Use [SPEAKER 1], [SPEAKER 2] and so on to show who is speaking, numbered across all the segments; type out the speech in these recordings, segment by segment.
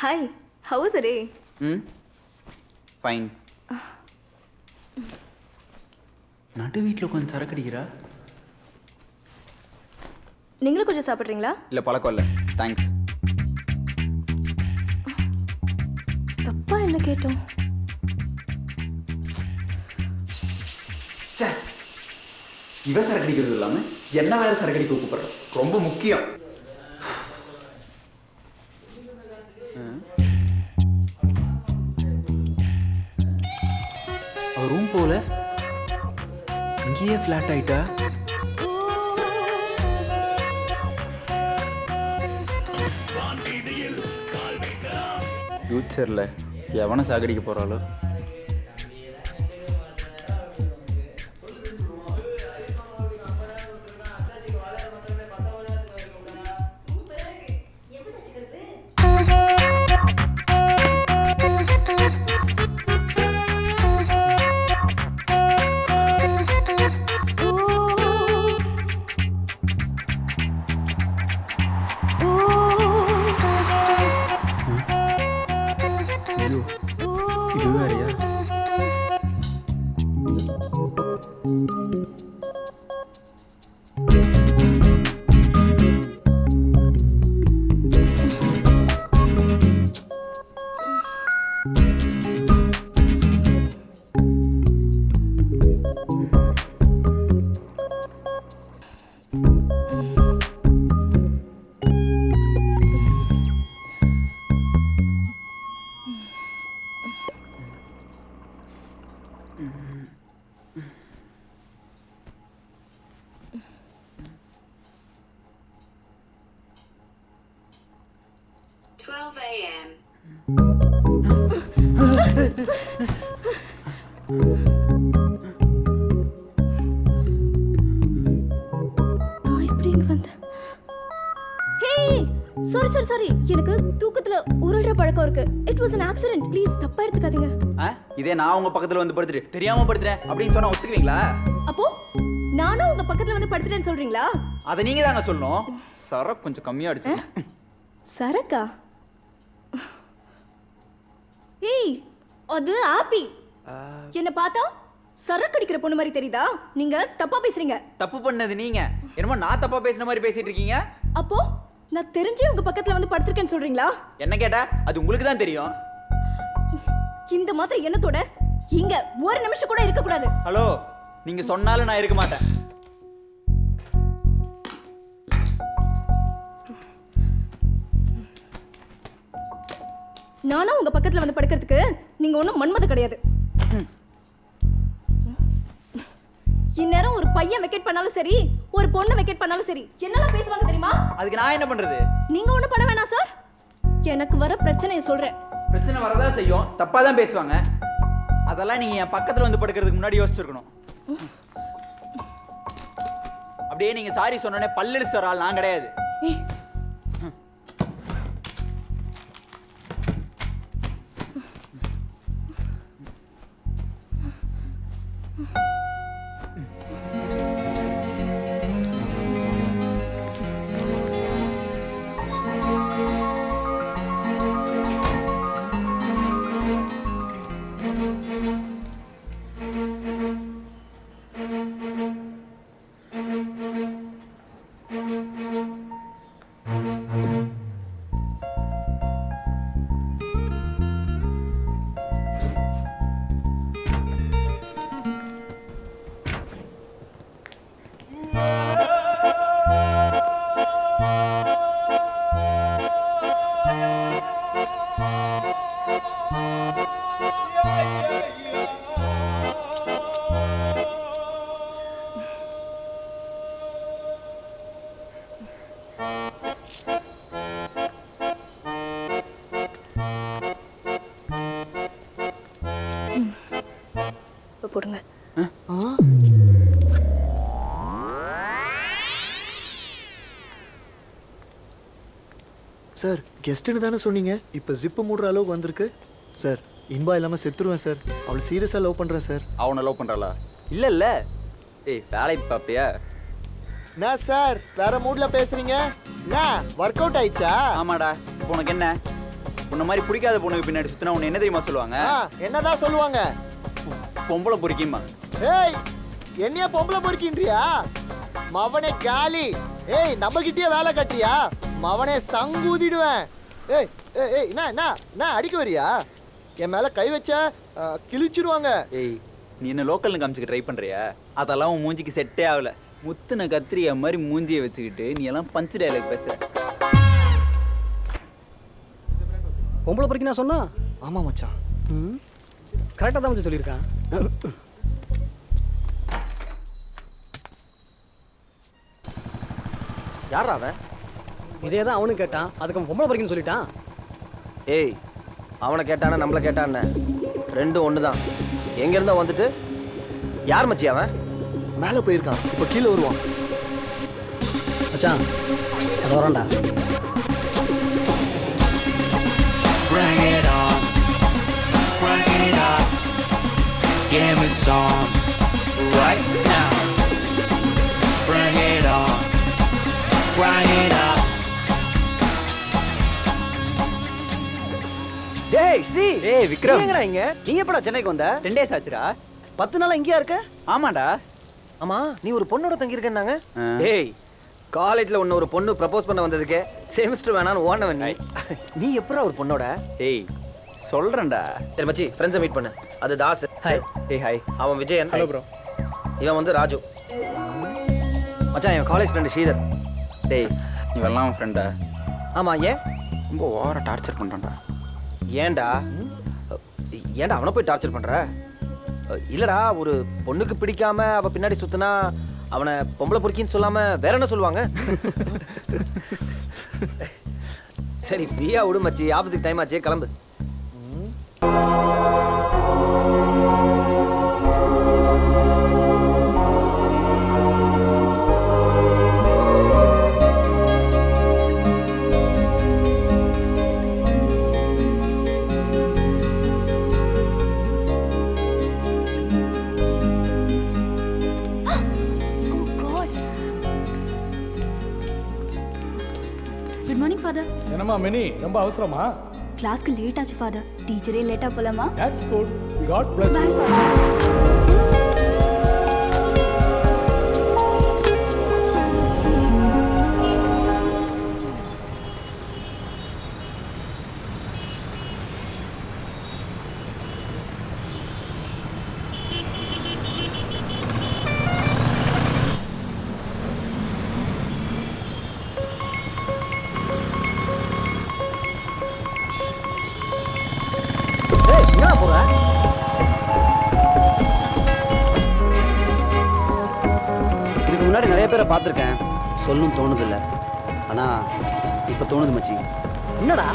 [SPEAKER 1] Hi, how was the day?
[SPEAKER 2] Fine. நடு வீட்டில் கொஞ்சம் சரக்கு அடிக்கிறா.
[SPEAKER 1] நீங்களும் கொஞ்சம் சாப்பிட்றீங்களா?
[SPEAKER 2] இல்லை பழக்கம் இல்லை, தேங்க்ஸ்.
[SPEAKER 1] தப்பா என்ன கேட்டோம்?
[SPEAKER 2] இவ சரக்கு அடிக்கிறது இல்லாமல் என்ன வேற சரக்கு அடிக்க கூப்பிடுறோம், ரொம்ப முக்கியம். ரூம் போல இங்கேயே ஃப்ளாட் ஆயிட்டா. ஃபியூச்சரில் எவனை சாகடிக்க போகிறாளோ. இது வேறையா?
[SPEAKER 1] நான் இப்படி இங்க வந்தேன். சாரி எனக்கு தூக்கத்துல உருள்ற பழக்கம் இருக்கு. It was an accident. Please தப்பா எடுத்துக்காதீங்க.
[SPEAKER 2] இதே நான் உங்க பக்கத்துல வந்து படுத்துட்டு தெரியாம படுத்துறேன் அப்படின்னு சொன்னா ஒத்துக்குவீங்களா?
[SPEAKER 1] அப்போ நானும் உங்க பக்கத்துல வந்து படுத்துட்டேன்னு சொல்றீங்களா?
[SPEAKER 2] அதை நீங்க தாங்க சொல்லணும். சரக்கு கொஞ்சம் கம்மியா அடிச்சு.
[SPEAKER 1] சரக்கா? ஏய், அது ஆப்பி. என்ன பார்த்தா சரக்கு அடிக்கிற பொண்ணு மாதிரி தெரியுதா? நீங்க தப்பா பேசுறீங்க.
[SPEAKER 2] தப்பு பண்ணது நீங்க. என்னமோ நான் தப்பா பேசுன மாதிரி பேசிட்டு இருக்கீங்க.
[SPEAKER 1] அப்போ நான் தெரிஞ்சே உங்க பக்கத்துல வந்து படுத்திருக்கேன்னு சொல்றீங்களா?
[SPEAKER 2] என்ன கேட்டா அது உங்களுக்கு தான் தெரியும்.
[SPEAKER 1] இந்த மாதிரி எண்ணத்தோட இங்க ஒரு நிமிஷம் கூட இருக்க கூடாது.
[SPEAKER 2] ஹலோ, நீங்க சொன்னாலும் நான் இருக்க மாட்டேன்.
[SPEAKER 1] நானும் உங்க பக்கத்துல வந்து படுக்கிறதுக்கு நீங்க ஒண்ணும் மன்மத கிடையாது. இந்நேரம் ஒரு பையன் வெக்கேட் பண்ணாலும் சரி, ஒரு பொண்ணு வெக்கேட் பண்ணாலும் சரி, என்னெல்லாம் பேசுவாங்க தெரியுமா?
[SPEAKER 2] அதுக்கு நான் என்ன பண்றது?
[SPEAKER 1] நீங்க ஒண்ணும் பண்ண வேணாம் சார். எனக்கு வர பிரச்சனையை சொல்றேன்.
[SPEAKER 2] பிரச்சனை வரதா செய்யும், தப்பா தான் பேசுவாங்க. அதெல்லாம் நீங்க என் பக்கத்துல வந்து படுக்கிறதுக்கு முன்னாடி யோசிச்சிருக்கணும். அப்படியே நீங்க சாரி சொன்னோடனே பல்லு சொரால் நான் கிடையாது.
[SPEAKER 1] போடுங்க.
[SPEAKER 3] சார் கெஸ்ட்டுன்னு தானே சொன்னீங்க, இப்போ ஜிப்பு மூடுற அளவுக்கு வந்திருக்கு. சார் இன்பா இல்லாமல் செத்துருவேன் சார். அவளை சீரியஸாக லவ் பண்ணுறேன் சார்.
[SPEAKER 2] அவனை லவ் பண்ணுறாளா? இல்ல ஏய் வேலை பாப்பியா?
[SPEAKER 3] என்ன சார் வேற மூட்ல பேசுறீங்க? என்ன ஒர்க் அவுட் ஆயிடுச்சா?
[SPEAKER 2] ஆமாடா, உனக்கு என்ன? உன்ன மாதிரி பிடிக்காத பொண்ணுக்கு பின்னாடி சுத்தினா உன்னை என்ன தெரியுமா சொல்லுவாங்க?
[SPEAKER 3] என்னதான் சொல்லுவாங்க?
[SPEAKER 2] பொம்பளை பொறுக்கிமா.
[SPEAKER 3] ஏய், என்னையா பொம்பளை பொறுக்கின்றியா? மவனே காலி. ஏய், நம்ம கிட்டயே வேலை கட்டியா? மவனே சங்கூதிடுவேன். ஏய் ஏய் ஏய், என்ன அடிக்க வரியா? என் மேல கை வச்ச கிழிச்சிடுவாங்க.
[SPEAKER 2] ஏய், நீ என்ன லோக்கல்னு காமிச்சுக்க ட்ரை பண்றியா? அதெல்லாம் உன் மூஞ்சிக்கு செட்டே ஆகல. முத்துன கத்திரியா மாதிரி மூஞ்சியை வச்சுக்கிட்டு நீ எல்லாம் பஞ்சு டயலாக் பேசுற.
[SPEAKER 4] பொம்பளை பொறுக்கி நான் சொன்னா?
[SPEAKER 3] ஆமா மச்சான்.
[SPEAKER 4] கரெக்டாக தான் சொல்லியிருக்கான்.
[SPEAKER 5] யாரா அவன்?
[SPEAKER 4] இதே தான் அவனும் கேட்டான், அதுக்கு அவன் பொம்பளை பொறுக்கின்னு சொல்லிட்டான்.
[SPEAKER 5] ஏய், அவனை கேட்டானா நம்மளை கேட்டான்னு ரெண்டும் ஒன்று தான். எங்கேருந்தோ வந்துட்டு யார் மச்சி அவன்?
[SPEAKER 3] மேலே போயிருக்கான், இப்போ கீழே வருவான்.
[SPEAKER 4] மச்சான் அது வரான்டா.
[SPEAKER 6] Bring it on, bring it up, give me some right now. Bring it on, bring it up.
[SPEAKER 5] டேய் ஸ்ரீ.
[SPEAKER 2] ஏய் விக்ரம்,
[SPEAKER 5] எங்கடா இங்க? நீ எப்படா சென்னைக்கு வந்த?
[SPEAKER 2] 10 days ஆச்சுடா.
[SPEAKER 5] 10 நாளா இங்கேயா இருக்க?
[SPEAKER 2] ஆமாடா.
[SPEAKER 5] ஆமா, நீ ஒரு பொண்ணோட தங்கி இருக்கேன்னாங்க.
[SPEAKER 2] ஆ.
[SPEAKER 5] டேய், காலேஜ்ல உன்ன ஒரு பொண்ணு ப்ரப்போஸ் பண்ண வந்ததுக்கு செமிஸ்டர் வேணான்னு ஓடனவன் நீ. நீ எப்படா ஒரு பொண்ணோட?
[SPEAKER 2] ஏய் சொல்றேன்டா.
[SPEAKER 5] சரி மச்சி, ஃப்ரெண்ட்ஸை மீட் பண்ணு. அது தாஸ்.
[SPEAKER 4] ஹாய்.
[SPEAKER 2] ஏய் ஹாய்.
[SPEAKER 5] அவன் விஜயன்.
[SPEAKER 4] Hello bro.
[SPEAKER 5] இவன் வந்து ராஜு. மச்சான் என் காலேஜ் ஃப்ரெண்டு ஸ்ரீதர்.
[SPEAKER 2] டேய் இவெல்லாம் அவன் ஃப்ரெண்டா?
[SPEAKER 5] ஆமா, ஏன்?
[SPEAKER 2] ரொம்ப ஓவரா டார்ச்சர் பண்றான்டா.
[SPEAKER 5] ஏன்டா அவனை போய் டார்ச்சர் பண்ற? இல்லடா, ஒரு பொண்ணுக்கு பிடிக்காம அவ பின்னாடி சுத்தினா அவனை பொம்பளை பொறுக்கின்னு சொல்லாம வேற என்ன சொல்லுவாங்க? சரி ஃப்ரீயா விடு மச்சி, ஆஃபீஸுக்கு டைம் ஆச்சு, கிளம்பு.
[SPEAKER 1] Good morning father.
[SPEAKER 7] என்னம்மா மினி, ரொம்ப அவசரமா?
[SPEAKER 1] கிளாஸ்க்கு லேட் ஆச்சு ஃபாதர். டீச்சரே லேட்டா போலாமா?
[SPEAKER 7] That's good. God bless
[SPEAKER 1] Bye,
[SPEAKER 7] you.
[SPEAKER 1] Father.
[SPEAKER 4] ஏய், எங்கடா போற?
[SPEAKER 8] இதுக்கு முன்னாடி நிறைய பேரை பார்த்துருக்கேன், சொல்லணும் தோணுதில்ல. ஆனால் இப்போ தோணுது மச்சி.
[SPEAKER 4] என்னடா?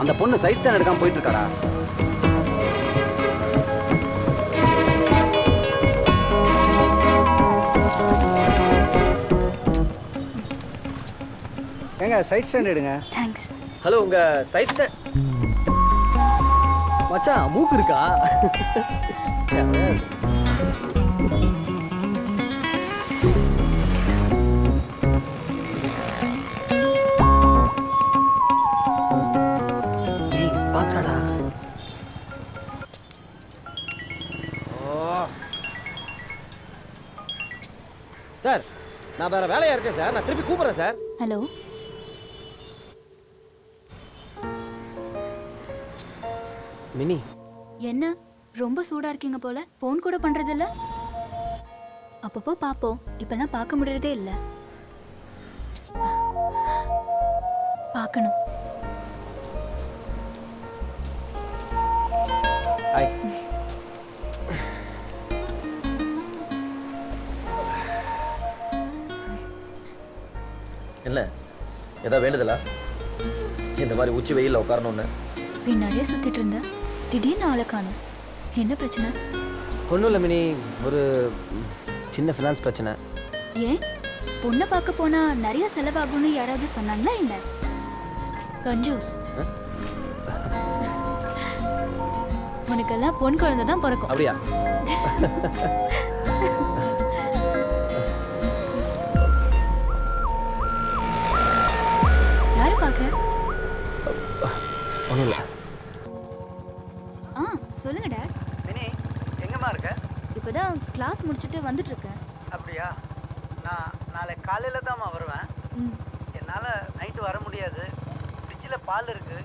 [SPEAKER 8] அந்த பொண்ணு சைட் ஸ்டாண்ட் எடுக்காமல் போயிட்டு இருக்காடா.
[SPEAKER 4] ஏங்க சைட் ஸ்டாண்ட் எடுங்க.
[SPEAKER 1] தேங்க்ஸ்.
[SPEAKER 5] ஹலோ, உங்க சைட் ஸ்டாண்ட்.
[SPEAKER 4] மச்சான் மூக்கு இருக்கா? ஏய், பாக்குறாடா.
[SPEAKER 5] சார், நான் வேற வேலையா இருக்கேன் சார், நான் திருப்பி கூப்பிடுறேன் சார்.
[SPEAKER 1] ஹலோ.
[SPEAKER 5] மினி,
[SPEAKER 1] என்ன ரொம்ப சூடா இருக்கீங்க போல? ஃபோன் கூட பண்றது இல்ல? அப்பப்போ பாப்போம், இப்பெல்லாம் பார்க்க முடியறதே இல்ல. பார்க்கணும்.
[SPEAKER 5] ஹாய். என்ன ஏதோ வேண்டுதலா? இந்த மாதிரி உச்சி வெயில்ல உட்காரணும்னு?
[SPEAKER 1] பின்னாடியே சுத்திட்டு இருந்த, திடீர்னு ஆளை காணோம். என்ன பிரச்சனை?
[SPEAKER 5] ஒன்றும் இல்லை மினி, ஒரு சின்ன ஃபினான்ஸ் பிரச்சனை.
[SPEAKER 1] ஏன் பொண்ணை பார்க்க போனா நிறைய செலவாகும்னு யாராவது சொன்னாங்களா என்ன? கஞ்சூஸ். உனக்கெல்லாம் பொன் குழந்தை தான் பிறக்கும்.
[SPEAKER 5] அப்படியா?
[SPEAKER 1] யாரை பார்க்குற?
[SPEAKER 5] ஒன்றும் இல்லை.
[SPEAKER 1] ஆ சொல்லுங்க டேட்.
[SPEAKER 4] மினி எங்கம்மா இருக்க?
[SPEAKER 1] இப்போதான் கிளாஸ் முடிச்சுட்டு வந்துட்டு இருக்கேன்.
[SPEAKER 4] அப்படியா? நான் நாளை காலையில் தான்மா வருவேன்.
[SPEAKER 1] ம்.
[SPEAKER 4] என்னால் நைட்டு வர முடியாது. ஃப்ரிட்ஜில் பால் இருக்கு,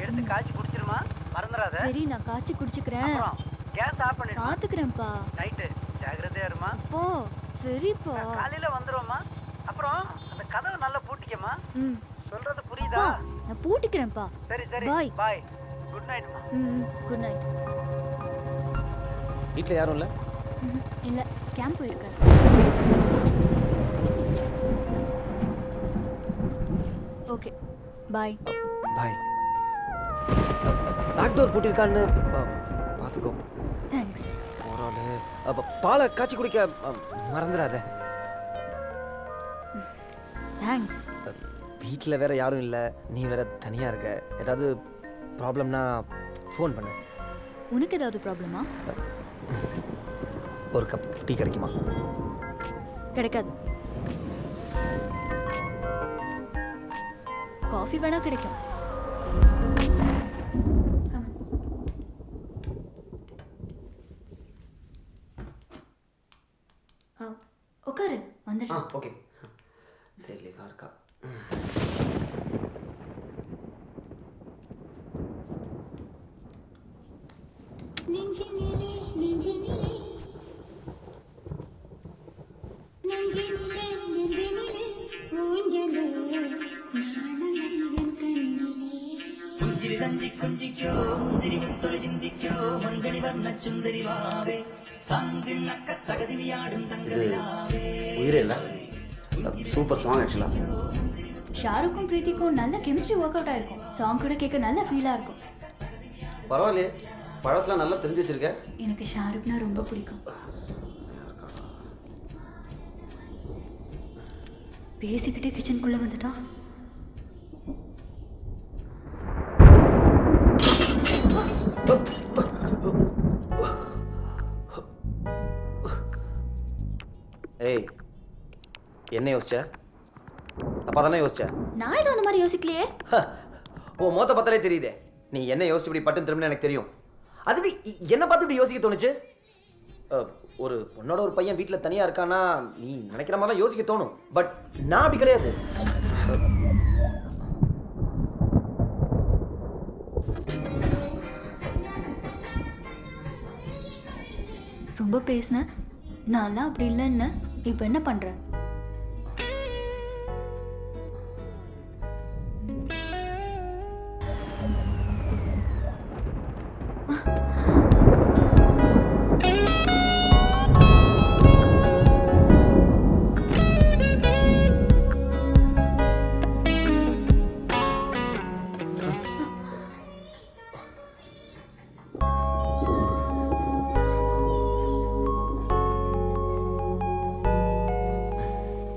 [SPEAKER 4] எடுத்து காய்ச்சி குடிச்சிருமா, மறந்துடாத.
[SPEAKER 1] சரி நான் காய்ச்சி குடிச்சுக்கிறேன்.
[SPEAKER 4] அப்புறம் கேஸ் ஆஃப் பண்ணிடுமா.
[SPEAKER 1] பார்த்துக்கிறேன்ப்பா.
[SPEAKER 4] நைட்டு ஜாக்கிரதையா இருமா.
[SPEAKER 1] போ சரிப்பா.
[SPEAKER 4] காலையில் வந்துடுவோம்மா. அப்புறம் அந்த கதவை நல்லா பூட்டிக்கம்மா.
[SPEAKER 1] ம்.
[SPEAKER 4] சொல்றது
[SPEAKER 1] பா
[SPEAKER 4] புரியுதா?
[SPEAKER 1] நான் பூட்டிக்கிறேன்ப்பா.
[SPEAKER 4] சரி சரி
[SPEAKER 1] பாய்.
[SPEAKER 4] பாய். குட் நைட்மா.
[SPEAKER 1] ம் குட் நைட்.
[SPEAKER 5] வீட்டில் யாரும் இல்லை?
[SPEAKER 1] இல்லை கேம்ப் போயிருக்காரு. Okay bye.
[SPEAKER 5] Bye. Back door பூட்டியிருக்கான்னு பார்த்துக்கோ.
[SPEAKER 1] தேங்க்ஸ்.
[SPEAKER 5] போகிறாள். அப்போ பாலை காய்ச்சி குடிக்க மறந்துடாத.
[SPEAKER 1] தேங்க்ஸ்.
[SPEAKER 5] வீட்டில் வேற யாரும் இல்லை, நீ வேற தனியாக இருக்க. ஏதாவது ப்ராப்ளம்னா ஃபோன் பண்ணு.
[SPEAKER 1] உனக்கு ஏதாவது ப்ராப்ளமா?
[SPEAKER 5] ஒரு கப் டீ கிடைக்குமா?
[SPEAKER 1] கிடைக்காது. காஃபி வேணா கிடைக்கும். Come on. உட்காரு வந்துடு.
[SPEAKER 5] ஓகே. தெளிவாக இருக்கா?
[SPEAKER 8] உயிரே இல்லை. சூப்பர் சாங் ஆக்சுவலாக.
[SPEAKER 1] ஷாருக்கும் பிரீத்திக்கும் நல்ல கெமிஸ்ட்ரி ஒர்க் அவுட் ஆயிருக்கும். சாங் கூட கேட்க நல்ல ஃபீலாக இருக்கும்.
[SPEAKER 8] பரவாயில்லையே, பழசெலாம் நல்லா தெரிஞ்சு வச்சிருக்க.
[SPEAKER 1] எனக்கு ஷாருக்னா ரொம்ப பிடிக்கும். பேசிக்கிட்டே கிச்சனுக்குள்ளே வந்துட்டான்.
[SPEAKER 5] ஏய், என்ன யோசிச்ச? தப்பா தானே யோசிச்ச?
[SPEAKER 1] நான் எதுவும் அந்த மாதிரி யோசிக்கலையே.
[SPEAKER 5] ஓ மொத்த பத்தாலே தெரியுதே. நீ என்ன யோசிச்சு இப்படி பட்டன் திரும்ப எனக்கு தெரியும். அது இப்படி என்ன பார்த்து இப்படி யோசிக்க தோணுச்சு? ஒரு பொண்ணோட ஒரு பையன் வீட்டில் தனியாக இருக்கானா நீ நினைக்கிற மாதிரிலாம் யோசிக்க தோணும். பட் நான் அப்படி கிடையாது.
[SPEAKER 1] ரொம்ப பேசினேன். நான்லாம் அப்படி இல்லைன்னு. இப்போ என்ன பண்ணுறேன்?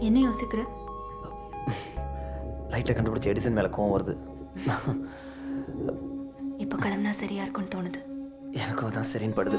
[SPEAKER 1] என்ன யோசிக்கிற?
[SPEAKER 5] லைட்டை கண்டுபிடிச்ச எடிசன் மேலே கோவம் வருது.
[SPEAKER 1] இப்போ கிளம்புனா சரியா இருக்கும்னு தோணுது.
[SPEAKER 5] எனக்கும் அதான் சரின்னு படுது.